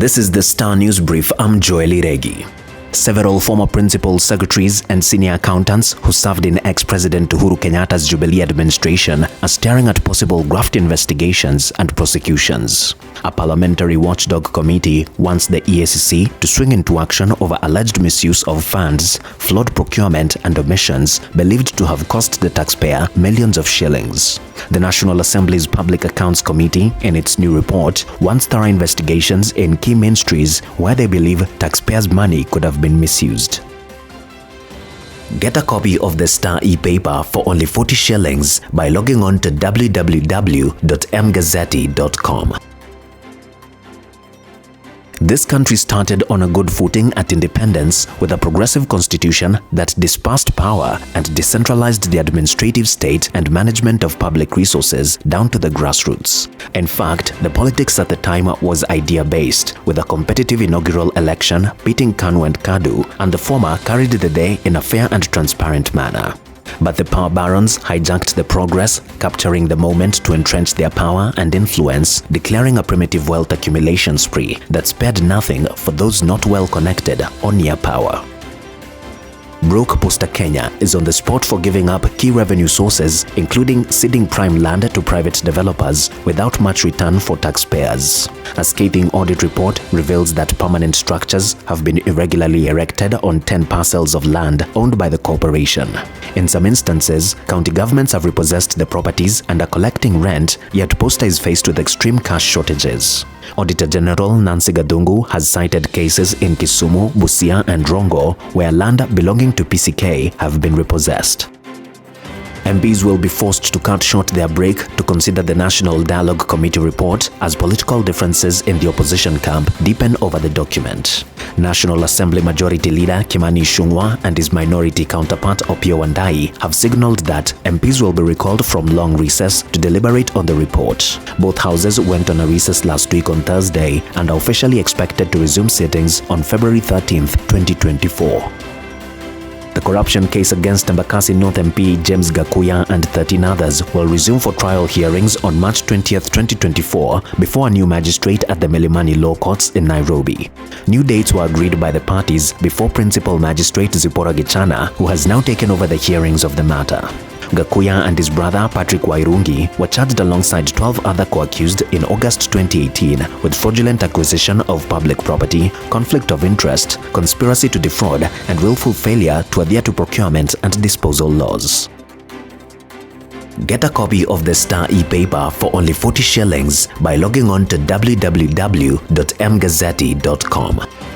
This is the Star News Brief. I'm Joeli Regi. Several former principal secretaries and senior accountants who served in ex-President Uhuru Kenyatta's Jubilee administration are staring at possible graft investigations and prosecutions. A parliamentary watchdog committee wants the EACC to swing into action over alleged misuse of funds, flawed procurement and omissions believed to have cost the taxpayer millions of shillings. The National Assembly's Public Accounts Committee, in its new report, wants thorough investigations in key ministries where they believe taxpayers' money could have been misused. Get a copy of the Star e-paper for only 40 shillings by logging on to www.mgazzetti.com. This country started on a good footing at independence with a progressive constitution that dispersed power and decentralized the administrative state and management of public resources down to the grassroots. In fact, the politics at the time was idea-based, with a competitive inaugural election pitting KANU and KADU, and the former carried the day in a fair and transparent manner. But the power barons hijacked the progress, capturing the moment to entrench their power and influence, declaring a primitive wealth accumulation spree that spared nothing for those not well connected or near power. Broke Posta Kenya is on the spot for giving up key revenue sources, including ceding prime land to private developers without much return for taxpayers. A scathing audit report reveals that permanent structures have been irregularly erected on 10 parcels of land owned by the corporation. In some instances, county governments have repossessed the properties and are collecting rent, yet Posta is faced with extreme cash shortages. Auditor General Nancy Gadungu has cited cases in Kisumu, Busia and Rongo where land belonging to PCK have been repossessed. MPs will be forced to cut short their break to consider the National Dialogue Committee report as political differences in the opposition camp deepen over the document. National Assembly Majority Leader Kimani Ichung'wah and his minority counterpart Opiyo Wandayi have signaled that MPs will be recalled from long recess to deliberate on the report. Both houses went on a recess last week on Thursday and are officially expected to resume sittings on February 13, 2024. The corruption case against Embakasi North MP James Gakuya and 13 others will resume for trial hearings on March 20, 2024 before a new magistrate at the Milimani Law Courts in Nairobi. New dates were agreed by the parties before Principal Magistrate Zipporah Gichana, who has now taken over the hearings of the matter. Gakuya and his brother Patrick Wairungi were charged alongside 12 other co-accused in August 2018 with fraudulent acquisition of public property, conflict of interest, conspiracy to defraud, and willful failure to adhere to procurement and disposal laws. Get a copy of the Star e-paper for only 40 shillings by logging on to www.mgazzetti.com.